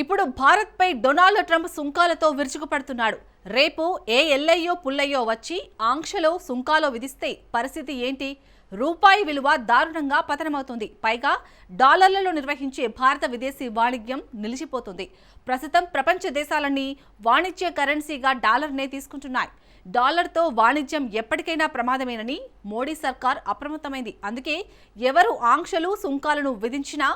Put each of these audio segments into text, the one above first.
ఇప్పుడు భారత్పై Donald Trump సుంకాలతో విరుచుకుపడుతున్నాడు. రేపు ఏ ఎల్లయ్యో పుల్లయ్యో వచ్చి ఆంక్షలో సుంకాలో విధిస్తే పరిస్థితి ఏంటి? రూపాయి విలువ దారుణంగా పతనమవుతుంది. పైగా డాలర్లలో నిర్వహించే భారత విదేశీ వాణిజ్యం నిలిచిపోతుంది. ప్రస్తుతం ప్రపంచ దేశాలన్నీ వాణిజ్య కరెన్సీగా డాలర్నే తీసుకుంటున్నాయి. డాలర్తో వాణిజ్యం ఎప్పటికైనా ప్రమాదమేనని మోడీ సర్కార్ అప్రమత్తమైంది. అందుకే ఎవరు ఆంక్షలు సుంకాలను విధించినా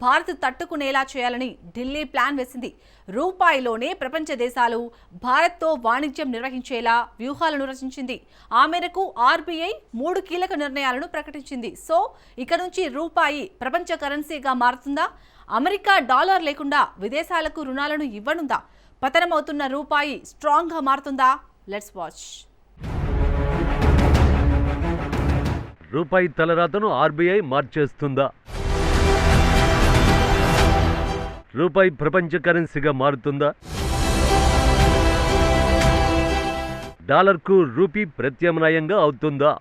భారత్ తట్టుకునేలా చేయాలని ఢిల్లీ ప్లాన్ వేసింది. రూపాయిలోనే ప్రపంచ దేశాలు భారత్తో వాణిజ్యం నిర్వహించేలా వ్యూహాలను రచించింది. ఆ మేరకు ఆర్బీఐ 3 కీలక నిర్ణయాలను ప్రకటించింది. సో ఇక నుంచి రూపాయి ప్రపంచ కరెన్సీగా మారుతుందా? అమెరికా డాలర్ లేకుండా విదేశాలకు రుణాలను ఇవ్వనుందా? పతనమవుతున్న రూపాయి స్ట్రాంగ్గా మారుతుందా? Let's watch. రూపాయి తలరాతను ఆర్బీఐ మార్చేస్తుందా? రూపాయి ప్రపంచ కరెన్సీగా మారుతుందా? డాలర్కు రూపీ ప్రత్యామ్నాయంగా అవుతుందా?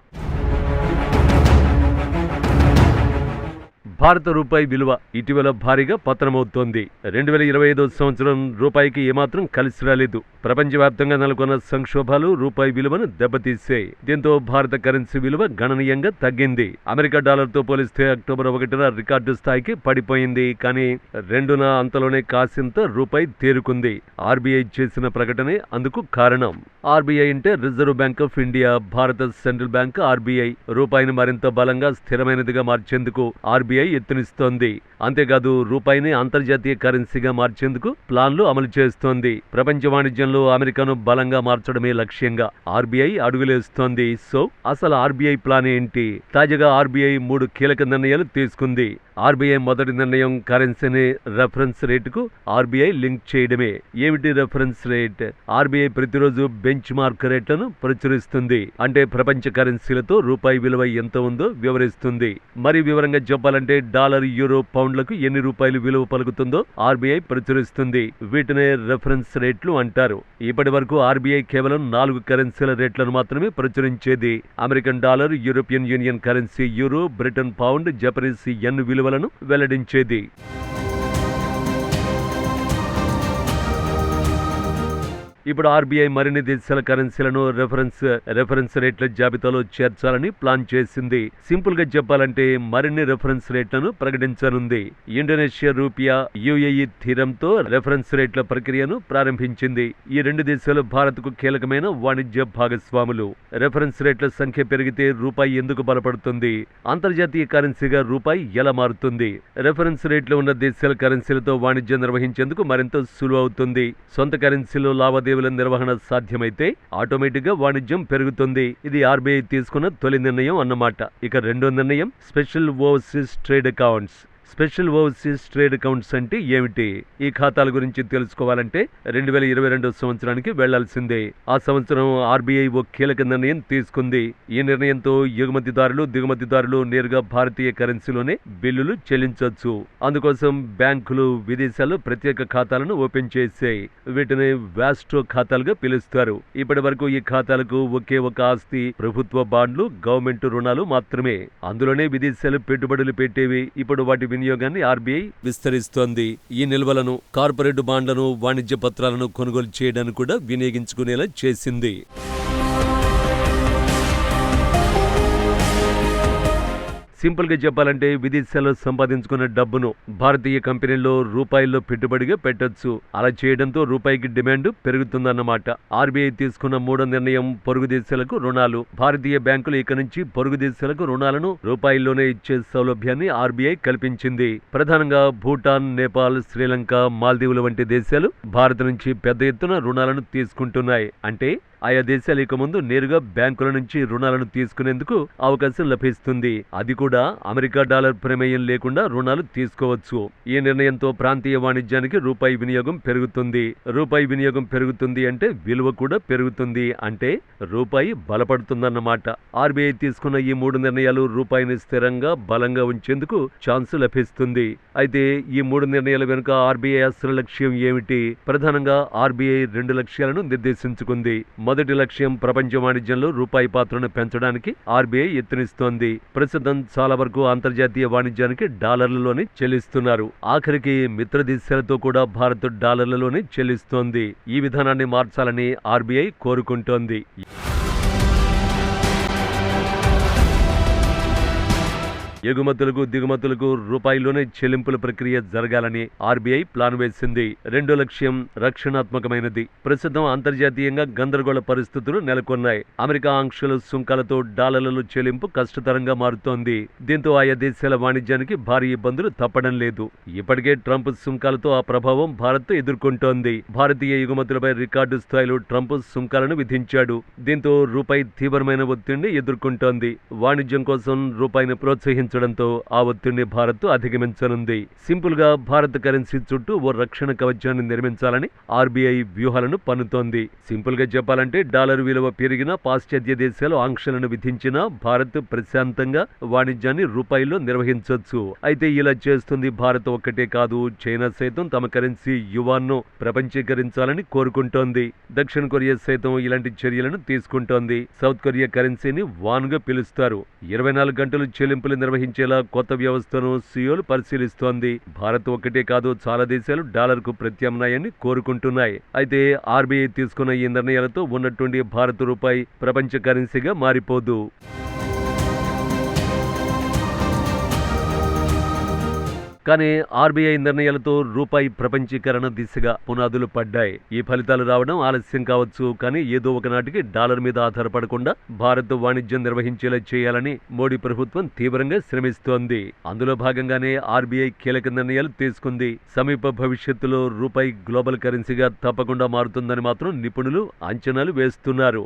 భారత రూపాయి విలువ ఇటీవల భారీగా పతనమవుతోంది. 2025 సంవత్సరం రూపాయికి ఏమాత్రం కలిసి రాలేదు. ప్రపంచవ్యాప్తంగా నెలకొన్న సంక్షోభాలు రూపాయి విలువను దెబ్బతీశాయి. దీంతో భారత కరెన్సీ విలువ గణనీయంగా తగ్గింది. అమెరికా డాలర్తో పోలిస్తే అక్టోబర్ 1న రికార్డు స్థాయికి పడిపోయింది. కానీ 2న అంతలోనే కాసింత రూపాయి తేరుకుంది. ఆర్బీఐ చేసిన ప్రకటనే అందుకు కారణం. ఆర్బీఐ అంటే రిజర్వ్ బ్యాంక్ ఆఫ్ ఇండియా. భారత సెంట్రల్ బ్యాంక్ ఆర్బీఐ రూపాయిని మరింత బలంగా స్థిరమైనదిగా మార్చేందుకు ఆర్బీఐ ఎత్తునిస్తోంది. అంతేకాదు రూపాయిని అంతర్జాతీయ కరెన్సీగా మార్చేందుకు ప్లాన్లు అమలు చేస్తోంది. ప్రపంచ వాణిజ్యంలో అమెరికాను బలంగా మార్చడమే లక్ష్యంగా ఆర్బీఐ అడుగులేస్తోంది. సో అసలు ఆర్బీఐ ప్లాన్ ఏంటి? తాజాగా ఆర్బీఐ 3 కీలక నిర్ణయాలు తీసుకుంది. ఆర్బీఐ మొదటి నిర్ణయం కరెన్సీని రెఫరెన్స్ రేటుకు ఆర్బీఐ లింక్ చేయడమే. ఏమిటి రెఫరెన్స్ రేట్? ఆర్బీఐ ప్రతిరోజు బెంచ్ మార్క్ రేట్లను ప్రచురిస్తుంది. అంటే ప్రపంచ కరెన్సీలతో రూపాయి విలువ ఎంత ఉందో వివరిస్తుంది. మరి వివరంగా చెప్పాలంటే డాలర్, యూరో, పౌండ్లకు ఎన్ని రూపాయలు విలువ పలుకుతుందో ఆర్బీఐ ప్రచురిస్తుంది. వీటినే రెఫరెన్స్ రేట్లు అంటారు. ఇప్పటి వరకు ఆర్బీఐ కేవలం 4 కరెన్సీల రేట్లను మాత్రమే ప్రచురించేది. American dollar, European Union currency euro, Britain pound, Japanese yen విలువలను వెల్లడించేది. ఇప్పుడు ఆర్బీఐ మరిన్ని దేశాల కరెన్సీలను రెఫరెన్స్ రేట్ల జాబితాలో చేర్చాలని ప్లాన్ చేసింది. సింపుల్ గా చెప్పాలంటే మరిన్ని రెఫరెన్స్ రేట్లను ప్రకటించనుంది. ఇండోనేషియా రూపియా, యుఏఈ థీరంతో రెఫరెన్స్ రేట్ల ప్రక్రియను ప్రారంభించింది. ఈ 2 దేశాలు భారత్కు కీలకమైన వాణిజ్య భాగస్వాములు. రెఫరెన్స్ రేట్ల సంఖ్య పెరిగితే రూపాయి ఎందుకు బలపడుతుంది? అంతర్జాతీయ కరెన్సీగా రూపాయి ఎలా మారుతుంది? రెఫరెన్స్ రేట్లు ఉన్న దేశాల కరెన్సీలతో వాణిజ్యం నిర్వహించేందుకు మరింత సులువు అవుతుంది. సొంత కరెన్సీలో లావాదేవీల నిర్వహణ సాధ్యమైతే ఆటోమేటిక్ గా వాణిజ్యం పెరుగుతుంది. ఇది ఆర్బీఐ తీసుకున్న తొలి నిర్ణయం అన్నమాట. ఇక రెండో నిర్ణయం special overseas trade accounts. Special overseas trade accounts అంటే ఏమిటి? ఈ ఖాతాల గురించి తెలుసుకోవాలంటే 2022 సంవత్సరానికి వెళ్లాల్సిందే. ఆ సంవత్సరం ఆర్బీఐ ఓ కీలక నిర్ణయం తీసుకుంది. ఈ నిర్ణయంతో ఎగుమతిదారులు, దిగుమతిదారులు నేరుగా భారతీయ కరెన్సీలోనే బిల్లులు చెల్లించవచ్చు. అందుకోసం బ్యాంకులు విదేశాల్లో ప్రత్యేక ఖాతాలను ఓపెన్ చేశాయి. వీటిని వాస్టో ఖాతాలుగా పిలుస్తారు. ఇప్పటి వరకు ఈ ఖాతాలకు ఒకే ఒక ఆస్తి ప్రభుత్వ బాండ్లు, గవర్నమెంట్ రుణాలు మాత్రమే. అందులోనే విదేశాలు పెట్టుబడులు పెట్టేవి. ఇప్పుడు వాటి వినియోగాన్ని ఆర్బీఐ విస్తరిస్తోంది. ఈ నిల్వలను కార్పొరేట్ బాండ్లను, వాణిజ్య పత్రాలను కొనుగోలు చేయడానికి కూడా వినియోగించుకునేలా చేసింది. సింపుల్ గా చెప్పాలంటే విదేశాల్లో సంపాదించుకున్న డబ్బును భారతీయ కంపెనీల్లో రూపాయల్లో పెట్టుబడిగా పెట్టొచ్చు. అలా చేయడంతో రూపాయికి డిమాండ్ పెరుగుతుందన్నమాట. ఆర్బీఐ తీసుకున్న 3వ నిర్ణయం పొరుగు దేశాలకు రుణాలు. భారతీయ బ్యాంకులు ఇక నుంచి పొరుగు దేశాలకు రుణాలను రూపాయల్లోనే ఇచ్చే సౌలభ్యాన్ని ఆర్బీఐ కల్పించింది. ప్రధానంగా భూటాన్, నేపాల్, శ్రీలంక, మాల్దీవులు వంటి దేశాలు భారత్ నుంచి పెద్ద ఎత్తున రుణాలను తీసుకుంటున్నాయి. అంటే ఆయా దేశాలు ఇక ముందు నేరుగా బ్యాంకుల నుంచి రుణాలను తీసుకునేందుకు అవకాశం లభిస్తుంది. అది కూడా అమెరికా డాలర్ ప్రమేయం లేకుండా రుణాలు తీసుకోవచ్చు. ఈ నిర్ణయంతో ప్రాంతీయ వాణిజ్యానికి రూపాయి వినియోగం పెరుగుతుంది. రూపాయి వినియోగం పెరుగుతుంది అంటే విలువ కూడా పెరుగుతుంది. అంటే రూపాయి బలపడుతుందన్నమాట. ఆర్బీఐ తీసుకున్న ఈ 3 నిర్ణయాలు రూపాయిని స్థిరంగా బలంగా ఉంచేందుకు ఛాన్స్ లభిస్తుంది. అయితే ఈ 3 నిర్ణయాల వెనుక ఆర్బీఐ అసలు లక్ష్యం ఏమిటి? ప్రధానంగా ఆర్బీఐ 2 లక్ష్యాలను నిర్దేశించుకుంది. మొదటి లక్ష్యం ప్రపంచ వాణిజ్యంలో రూపాయి పాత్రను పెంచడానికి ఆర్బీఐ యత్నిస్తోంది. ప్రస్తుతం చాలా వరకు అంతర్జాతీయ వాణిజ్యానికి డాలర్లలోనే చెల్లిస్తున్నారు. ఆఖరికి మిత్ర దేశాలతో కూడా భారత్ డాలర్లలోనే చెల్లిస్తోంది. ఈ విధానాన్ని మార్చాలని ఆర్బీఐ కోరుకుంటోంది. ఎగుమతులకు దిగుమతులకు రూపాయిలోనే చెల్లింపుల ప్రక్రియ జరగాలని ఆర్బీఐ ప్లాన్ వేసింది. రెండో లక్ష్యం రక్షణాత్మకమైనది. ప్రస్తుతం అంతర్జాతీయంగా గందరగోళ పరిస్థితులు నెలకొన్నాయి. అమెరికా ఆంక్షలు, సుంకాలతో డాలర్లలో చెల్లింపు కష్టతరంగా మారుతోంది. దీంతో ఆయా దేశాల వాణిజ్యానికి భారీ ఇబ్బందులు తప్పడం లేదు. ఇప్పటికే ట్రంప్ సుంకాలతో ఆ ప్రభావం భారత్ ఎదుర్కొంటోంది. భారతీయ ఎగుమతులపై రికార్డు స్థాయిలో ట్రంప్ సుంకాలను విధించాడు. దీంతో రూపాయి తీవ్రమైన ఒత్తిడిని ఎదుర్కొంటోంది. వాణిజ్యం కోసం రూపాయిని ప్రోత్సహించడంతో ఆ ఒత్తిడిని భారత్ అధిగమించనుంది. సింపుల్ గా భారత కరెన్సీ చుట్టూ ఓ రక్షణ కవచాన్ని నిర్మించాలని ఆర్బీఐ వ్యూహాలను పన్నుతోంది. సింపుల్ గా చెప్పాలంటే డాలర్ విలువ పెరిగినా, పాశ్చాత్య దేశాలు ఆంక్షలను విధించినా భారత్ ప్రశాంతంగా వాణిజ్యాన్ని రూపాయిలో నిర్వహించొచ్చు. అయితే ఇలా చేస్తుంది భారత్ ఒక్కటే కాదు, చైనా సైతం తమ కరెన్సీ యువాన్ను ప్రపంచీకరించాలని కోరుకుంటోంది. దక్షిణ కొరియా సైతం ఇలాంటి చర్యలను తీసుకుంటోంది. సౌత్ కొరియా కరెన్సీని వాన్ గా పిలుస్తారు. 24 గంటలు చెల్లింపులు నిర్వహించేలా కొత్త వ్యవస్థను సియోల్ పరిశీలిస్తోంది. భారత్ ఒక్కటే కాదు, చాలా దేశాలు డాలర్కు ప్రత్యామ్నాయాన్ని కోరుకుంటున్నాయి. అయితే ఆర్బీఐ తీసుకున్న ఈ నిర్ణయాలతో ఉన్నట్టుండి భారత రూపాయి ప్రపంచ కరెన్సీగా మారిపోదు. కానీ ఆర్బీఐ నిర్ణయాలతో రూపాయి ప్రపంచీకరణ దిశగా పునాదులు పడ్డాయి. ఈ ఫలితాలు రావడం ఆలస్యం కావచ్చు, కానీ ఏదో ఒకనాటికి డాలర్ మీద ఆధారపడకుండా భారత్ వాణిజ్యం నిర్వహించేలా చేయాలని మోడీ ప్రభుత్వం తీవ్రంగా శ్రమిస్తోంది. అందులో భాగంగానే ఆర్బీఐ కీలక నిర్ణయాలు తీసుకుంది. సమీప భవిష్యత్తులో రూపాయి గ్లోబల్ కరెన్సీగా తప్పకుండా మారుతుందని మాత్రం నిపుణులు అంచనాలు వేస్తున్నారు.